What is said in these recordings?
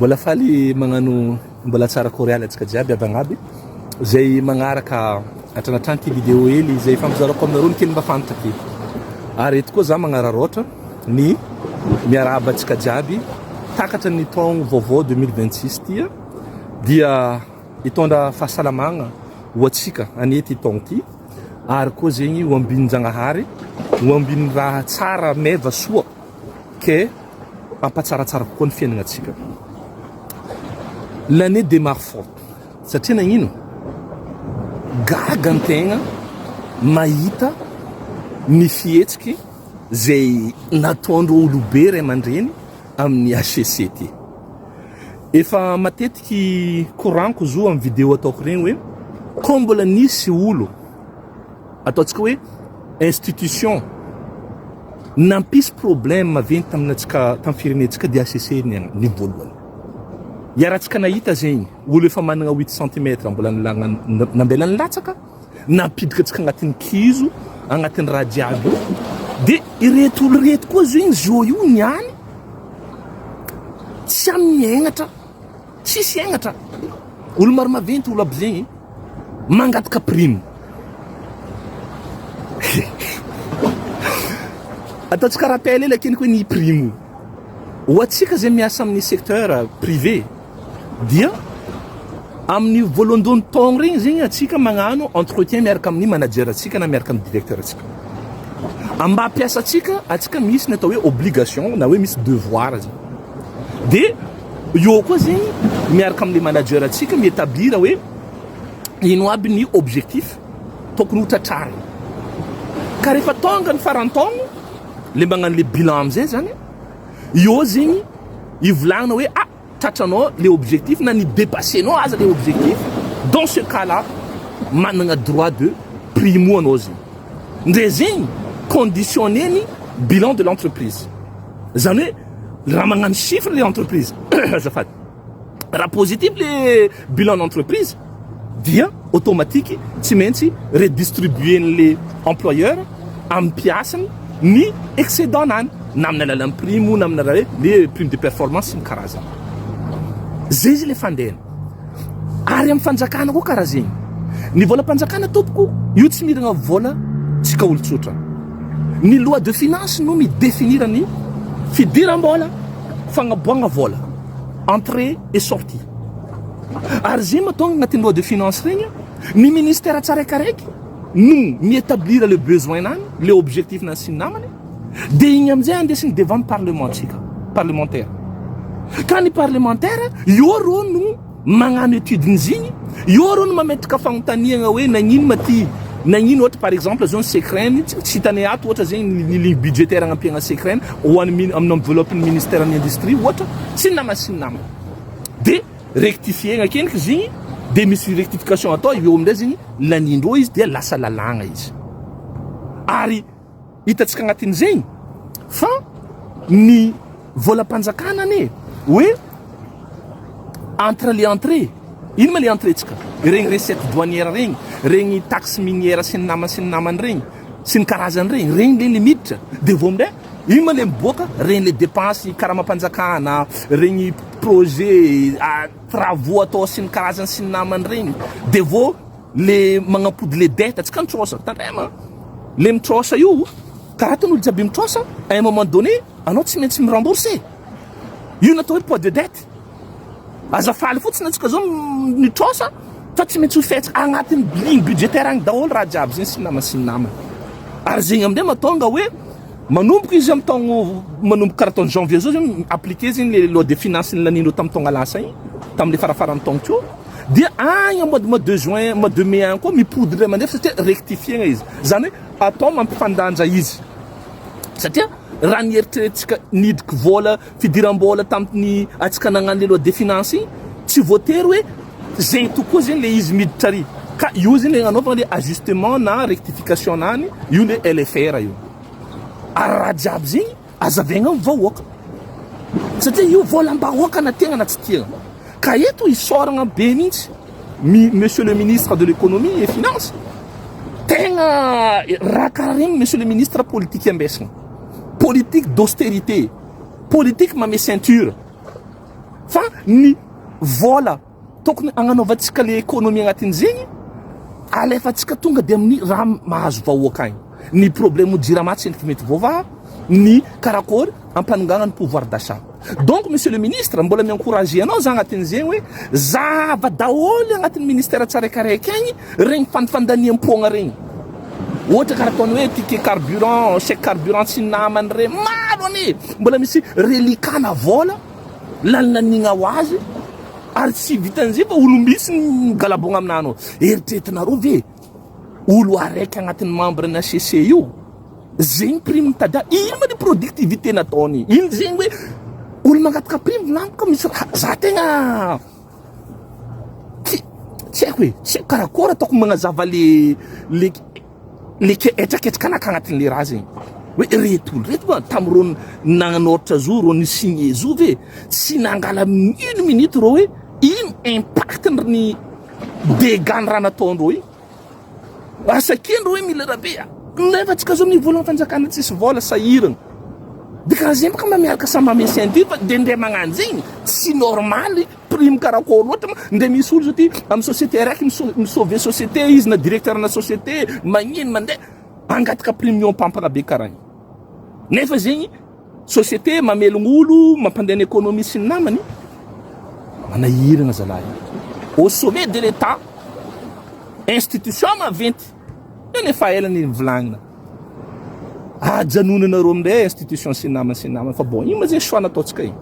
mbola faly magnano mbola tsara koréal atsika jiaby abagnaby zay magnaraka atranatranty vidéo hely zay fampizarako aminareo ny kely mba fantatra kely ary eto koa za magnararaotra ny miarahaba atsika jiaby takatra ny taogno vaovao 2026 tia dia hitondra fahasalamagna ho atsika anety taogno ty ary koa zegny ho ambinin-jagnahary ho ambiny raha tsara meva soa ke ampatsaratsara kokoa ny fiainagnantsika. L'année démarre forte satria nagnino gaga antegna mahita ny fihetsiky zay nataondro olobe ray aman-dreny amin'ny HCCT. Efa matetiky koranko zo amin'ny vidéo ataoko regny hoe koa mbola nisy olo ataontsika hoe institution nampisy problème maventy taminatsika tam firenentsika dia HCC ny voalohany. Iarahantsika nahita zegny olo efa managna 8 cm mbola nambelany latsaka nampidika atsika agnatin'ny kizo agnatin'ny raha jiaby de ireto olo reto koa zegny zo io niany tsy amignatra tsisy aignatra olo maro maventy olo aby zegny mangataka prime. Ataontsika rappel ela keny koe ny prime ho atsika zay miasa amin'ny secteur privé dia amin'ny voalohany taogno regny zegny atsika magnano entretien miaraka amin'ny manager atsika na miaraka amin'ny directeur atsika. Amba piasa atsika misy ny atao hoe obligation na hoe misy devoir zegny. De io koa zegny miaraka amin'ny manager atsika miétablir hoe ino aby ny objectif tokony ho tratrarina. Ka rehefa tonga ny farantaogno le magnano le bilan amizay zany io zegny ivolagna hoe tratranao le objectif na ny dépassenao aza le objectif. Dans ce cas là managna droit de primo anao zegny. Ndre zegny conditionné ny bilan de l'entreprise zany hoe raha magnano chiffre le entreprise azafady raha positif le bilan d'entreprise dia automatique tsy maintsy redistribuer le employeur amin'ny piasany ny excédent nany na amin'ny alalan'ny prime na amin'ny raha le prime de performance sy ny karazany. Zay izy le fandehana ary amin'ny fanjakana koa karaha zegny ny volam-panjakana tompoko io tsy miragna vola tsika olo-tsotra. Ny loi de finance no midéfinira ny fidiram-bola fagnaboagna vola entrée et sortie ary zay mahatonga agnatin'ny loi de finance regny ny ministère tsaraikaraiky no miétablir le besoin nany le objectif nany sy ny namany de igny amizay andesiny devant parlementaire. Ka ny parlementaire io rô no magnano étude-nizigny io rô no mametraka fagnontaniagna hoe nagnino maty nagnino ohatra par exemple zao ny secret tsy hitany ato ohatra zegny ny ligne budgétaire agnampihagna secret ho amin'ny enveloppe ny ministère ny industrie ohatra sy ny namany de rectifiegna keniky zegny de misy rectification atao eo amindray zegny lanindrô izy dia lasa lalagna izy ary hitatsika agnatin'izegny fa ny volam-panjakana ane hoe entre les entrées ino ma le entrée tsika regny recette douanière regny taxe minière sy ny namany regny sy ny karazany regny le miditra de vo amindray ino ma le miboaka regny le dépense karaha mampanjakana regny projet travaux atao sy ny karazany sy ny namany regny de vo le magnampody le dette atsika nitrosa tandrema le mitrosa io karaha tan'olo jiaby mitrosa à un moment donné anao tsy maintsy mirembourser io natao hoe poids de dette azafaly fotsiny atsika zao nitrosa fa tsy maintsy ho fetsika agnatin'ny ligne budgétaire agny daholo raha jiaby zegny sy ny namany ary zegny amindray mahatonga hoe manomboka izy amin'ny taogno manomboka karaha taogno janvier zao zegny appliqué zegny le loi de finance ny lanindrô tamin'ny taogna lasa igny tamin'le farafaran'ny taogno teo dia agny mois de juin mois de mai agny koa mipody ray aman-dreny satria rectifiegna izy zany hoe atao mampifandanja izy satria raha nieritreretintsika nidika vola fidiram-bola tamin'ny atsika nagnano le loi de finance igny tsy voatery hoe zegny tokoa zegny le izy miditra ary ka io zegny le anaovana le ajustement na rectification nany io le LFR io ary raha jiaby zegny azavaigna amin'ny vahoaka satria io volam-bahoaka na tegna na tsy tiagna ka eto isoragna be mihitsy monsieur le ministre de l'économie et finance tegna raha karaha regny monsieur le ministre politique ambesagna politique d'austérité politique mame ceinture fa ny vola tokony agnanaovantsika le économie agnatin'izegny alefatsika tonga de amin'ny raha mahazo vahoaka agny ny problème jirama tsy endriky mety voavaha ny karakory ampanongana ny pouvoir d'achat. Donc monsieur le ministre mbola miencourager anao za agnatin'izegny hoe zava daholy agnatin'ny ministère tsarakaraiky agny regny fandifandaniam-poagna regny ohatra karaha ataony hoe ticket carburant chèque carburant tsy namany re maro ane mbola misy relikana vola lalinanigna ho azy ary tsy vitan'izay fa olo misy migalabogna aminano eritreretinareo ve olo araiky agnatin'ny membre na CC io zegny prime tada ino ma ny productivité nataony ino zegny hoe olo mangataka prime lampoka misy za tegna tsy haiko hoe tsy haiko karakory ataoko magnazava le etraketraka anaka agnatin'le raha zegny hoe reto tamin'ireo nagnanoatra zo ro ny signé zo ve tsy nangala une minute ro hoe ino impact ny dégâts ny raha nataondreo iny asakendro hoe mila rabe nefa tsika zao nivolagna fanjakana tsisy vola sahirana de karaha zegny baka mba miaraka samy amesian ty fa de ndre magnano zegny tsy normaly prime karakory loatra ndre misy olo zao ty amin'ny société raiky misauve société izy na directeur na société magnino mandeha angataka prime pampana be karaha igny nefa zegny société mamelogna olo mampandeha ny économie sy ny namany manahirana zalahy au sommet de l'état institution maventy io nefa elany mivolagna ajanonanareo amindray institution sy namany fa bon ino ma zegny choix nataontsika igny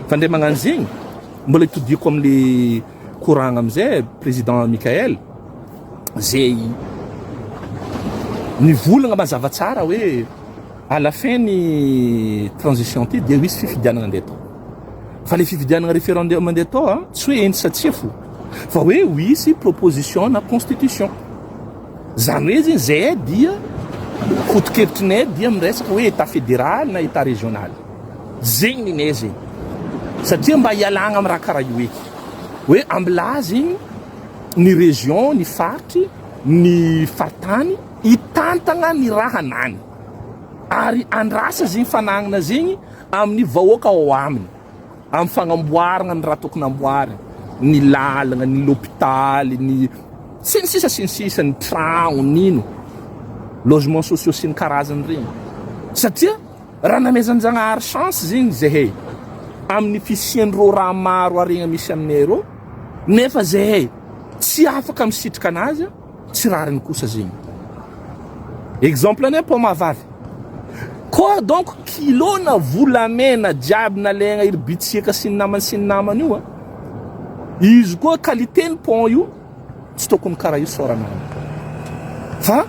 fa ndray magnano zegny mbola itodiko am'le koragna amizay président Michael zay nivolagna mazava tsara hoe à la fin ny transition ty de misy fifidianana andeha tao fa le fifidianana référendum andeha tao tsy hoe endry satsia fo fa hoe misy proposition na constitution zany hoe zegny zay dia foto-kevitrinay dia miresaka hoe état fédéral na état régional zegny ninay zegny satria mba hialagna amin'ny raha karaha io eky hoe ambilazy igny ny région ny faritry ny faritany hitantagna ny raha nany ary andrasa zegny fanagnana zegny amin'ny vahoaka ao aminy amin'ny fagnamboarana ny raha tokony amboarina ny lalagna ny l'hôpitaly ny sisa ny tragno nino logement sociaux sy ny karazany regny satria raha namezanjanahary chance zegny zahay amin'ny fisian'ireo raha maro aregna misy aminay reo nefa zahay tsy afaka misitrika anazy tsy rariny kosa zegny exemple anay pomavavy koa donc kilo na volamena jiaby nalaigna iry bitsiaka sy ny namany io izy koa qualité ny pont io tsy tokony karaha io soranany fa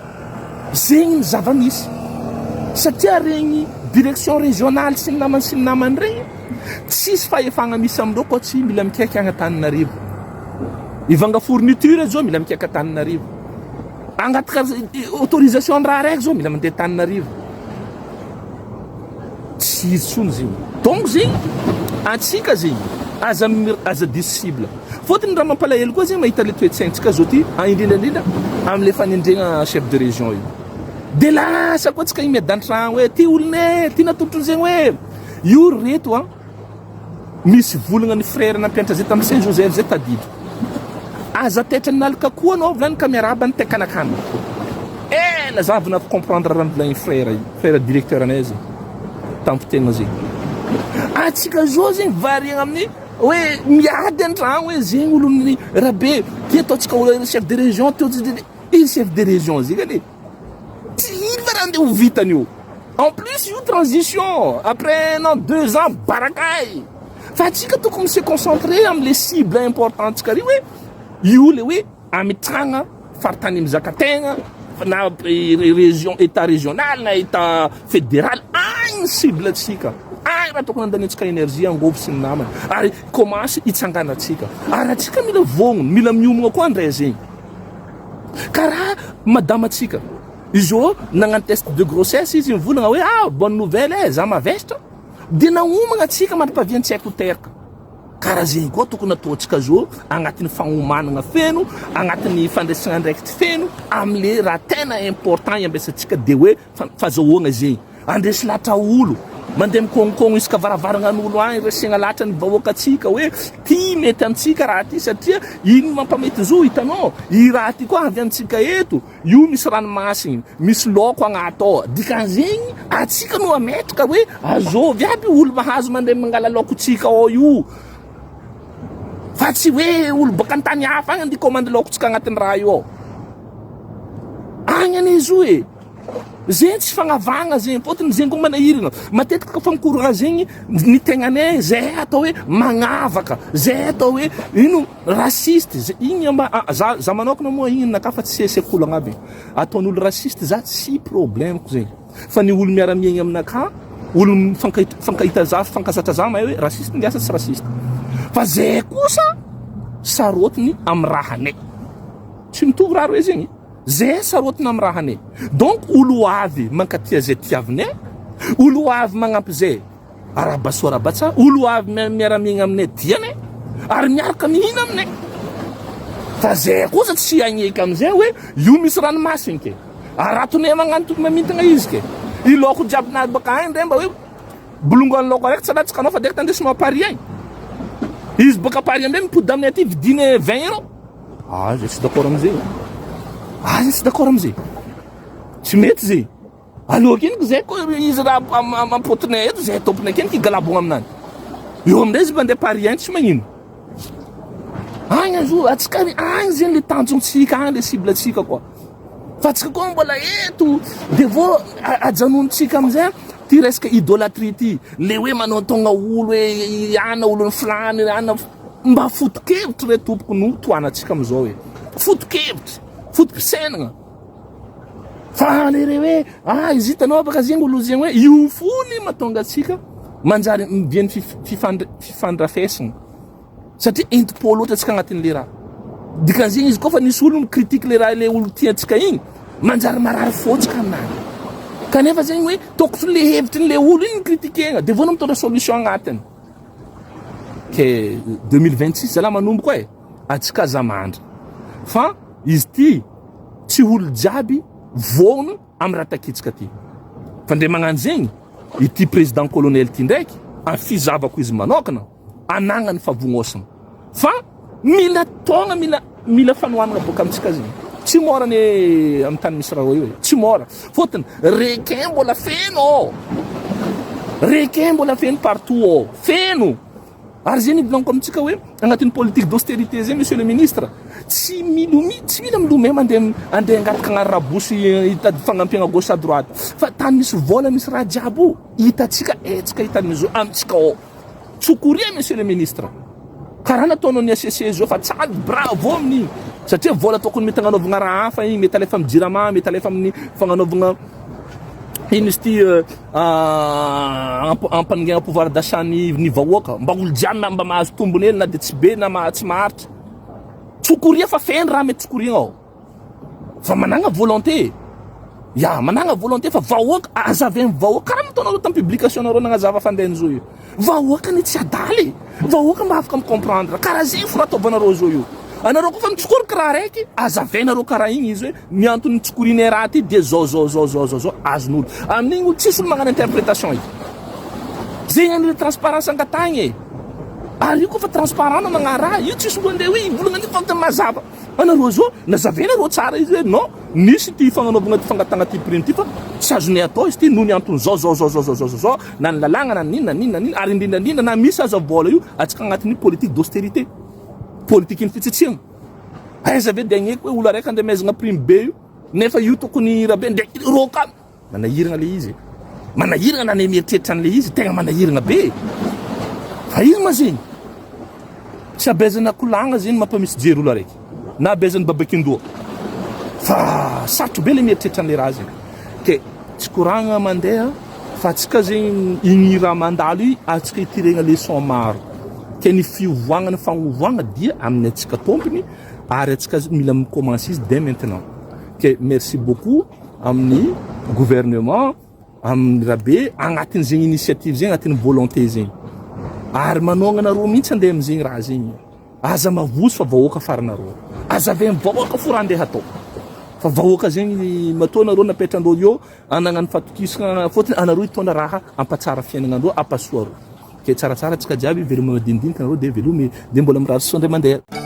zegny ny zava-misy satria regny direction régionale sy ny namany regny tsisy fahefagna misy amindreo koa tsy mila mikaiky agnatananarivo ivanga fourniture zao mila mikaiky Antananarivo angataka autorisation raha raiky zao mila mandeha Antananarivo tsy tsony zegny donc zegny atsika zegny aza disciple fôtony raha mampalahelo koa zegny mahita le toetsaintsika zao ty indrindrandrindra am'le fanendregna chef de région io de lasa koa tsika miadan-tragno hoe ty olonay ty natotrony zegny hoe io reto misy volagna ny frère nampianatra zay tamin'ny Saint Joseph zay tadidro aza tetra nalaka koa anao volany caméra ny tekanakana ela za avy na comprendre raha volagny frère directeur anay zay tamin'ny fotoagna zegny atsika zao zegny variagna amin'ny hoe miady an-tragno hoe zegny olony rabe ty ataontsika chef de région ty chef de région zegny ane tsy ino fa raha andeha ho vitany io en plus io transition après 2 ans barakay fa atsika tokony se concentrer am'le cible important tsika ry hoe io le hoe amitragna faritany mizakategna na région état régional na état fédéral agny cible atsika agny raha tokony andaniantsika énergie angovo sy ny namany ary commence hitsangana atsika ary atsika mila vognona mila miomagna koa andray zegny karaha madama atsika izy ô nagnano test de grossesse izy mivolagna hoe bonne nouvelle za mavestra de naomagna atsika maripaviany tsy haiko teraka karaha zegny koa tokony ataontsika zao agnatin'ny fagnomanagna feno agnatin'ny fandraisagna ndraikity feno am'le raha tena important iambesantsika de hoe fazahoagna zegny andresy latra olo mandeha mikônikôny isaka varavaranan'olo agny resegna lahatra ny vahoaka atsika hoe ty mety amitsika raha ty satria ino mampamety zo hitanao i raha ty koa avy amitsika eto io misy ranomasiny misy loko agnato dikan'zegny atsika no ametraka hoe azovy aby olo mahazo mandeha mangala loko tsika ao io fa tsy hoe olo baka antany hafa agny andeha commande loko tsika agnatin'ny raha io ao agny anizy io e zegny tsy fagnavagna zegny fôtony zegny koa manahirana matetika ka fankoragna zegny ny tegnanay zay atao hoe magnavaka zay atao hoe ino rasiste igny za manokana moa igny nakafa tsy sekolagna aby ataon'olo rasiste za tsy problème ko zegny fa ny olo miara-miaigny aminaka olo fankahita za fankazatra za mahay hoe rasiste ngiasa tsy rasiste fa zay kosa sarotiny amy rahanay tsy mitovy raha roe zegny zay sarotiny amy rahanay donc olo avy mankatia zay tiavinay olo avy magnampy zay arabasoarabatsa olo avy miara-miaigny aminay dianay ary miaraka mihina aminay fa zay kosa tsy agneky amizay hoe io misy ranomasiny ke aratonay magnano mamintagna izy ke i loko jiaby nazy baka agny ndray mba hoe bolongoany loko araiky tsy alatsika anao fa direct andesinao Paris agny izy baka Paris ambe mipody aminay aty vidiny 20 euros zay tsy d'accord amizay zay tsy d'accord amizay tsy mety zay allo keniko zay ko izy raha mampotinay eto zay tomponay keniko igalabogna aminany eo aminay izy mandeha Paris agny tsy magnino agny azo atsika agny zegny le tanjontsika agny le cible atsika koa fa atsika koa mbola eto de vo ajanontsika amizay ty resaka idôlatrie ty le hoe manotogna olo hoe ana olony flany ana mba foto-kevitry re tompoko no toanatsika amizao hoe foto-kevitry foto-pisainagna fa le re hoe izy hitanao baka zegny olo zegny hoe io fony mahatonga atsika manjary miviany fifandrafesagna satria enti-po loatra atsika agnatin'le raha dikan'zegny izy koa fa nisy olo mikritike le raha le olo tiatsika igny manjary marary fotsika aminany kanefa zegny hoe tokotry le hevitry le olo igny kritikegna de vona mitondra solution agnatiny ke 2026 zala manomboko e atsika aza mandry fa izy ty tsy olo jiaby vono amy raha takitsika ty fa ndre magnano zegny ity président colonel ty ndraiky amy fizavako izy manokana anagnany favognosana fa mila togna mila fanohanagna boka amitsika zegny tsy mora ny amy tany misy raha io tsy mora fôtony requin mbola feno requin mbola feno partout ao feno ary zegny ivolaniko amitsika hoe agnatin'ny politique d'austérité zegny monsieur le ministre tsy mila milomay mandeha angataka agnary rabosy hitady fagnampiagna gauche à droite fa tany misy vola misy raha jiaby io hitatsika etsika hitan'izy io amitsika ao tsokoria monsieur le ministre karaha nataonao ny ACC zao fa tsady bravo amin'igny satria vola tokony mety agnanovagna raha hafa igny mety alefa amy jirama mety alefa amin'ny fagnanovagna ino izy ty ampaningana pouvoir d'achat ny vahoaka mba olo jiaby mba mahazo tombony hely na de tsy be na tsy maharitra tsokoria fa feno raha mety tsokoriagna ao fa managna volonté managna volonté fa vahoaka azavainy vahoaka karaha nataonareo tamy publication nareo nagnazava fandehany zao io vahoaka ny tsy adaly vahoaka mba afaka micomprendre karaha zegny fo raha ataovanareo zao io anareo koa fa mitsokoriky raha raiky azavainareo karaha igny izy hoe miantony tsokorinay raha ty de zao azon'olo amin'igny olo tsisy olo magnano interprétation io zegny an'le transparence angatagny e ary io koa fa transparent na magnano raha io tsisy olo andeha hoe volagna fa tamy mazava anareo zao nazavainareo tsara izy hoe non nisy ty fagnanovagna ty fangatagna ty prime ty fa tsy azonay atao izy ty noho ny antony zao na ny lalagna na ninona ary indrindrandrindra na misy aza vola io atsika agnatin'ny politique d'austérité politique iny fitsitsiagna aiza ve de agneky hoe olo araiky andeha maizagna prime be io nefa io tokony rabe ndraiky roka manahiragna le izy manahiragna na nemieritreritry an'le izy tegna manahiragna be fa izy ma zegny tsy abezana kolagna zegny mampamisy jery olo araiky na abezany babakin-doha fa sarotro be le mieritreritry an'le raha zegny ke tsy koragna mandeha fa atsika zegny igny raha mandalo io atsika hitiregna leçon maro ke ny fiovoagna ny fagnovoagna dia amin'ny atsika tompony ary atsika mila micommencer izy dès maintenant ke merci beaucoup amin'ny gouvernement amin'ny rabe agnatin'ny zegny initiative zegny agnatin'ny volonté zegny ary manognanareo mihitsy andeha am'zegny raha zegny aza mavozo fa vahoaka faranareo aza ave vahoaka fo raha andeha atao fa vahoaka zegny mataonareo napetranareo eo anagnano fatokisana fotony anareo hitondra raha ampatsara fiainagnandreo ampasoa reo ke tsaratsara tsika jiaby veloma madinidinika nareo de velomy de mbola mirary soandray mandeha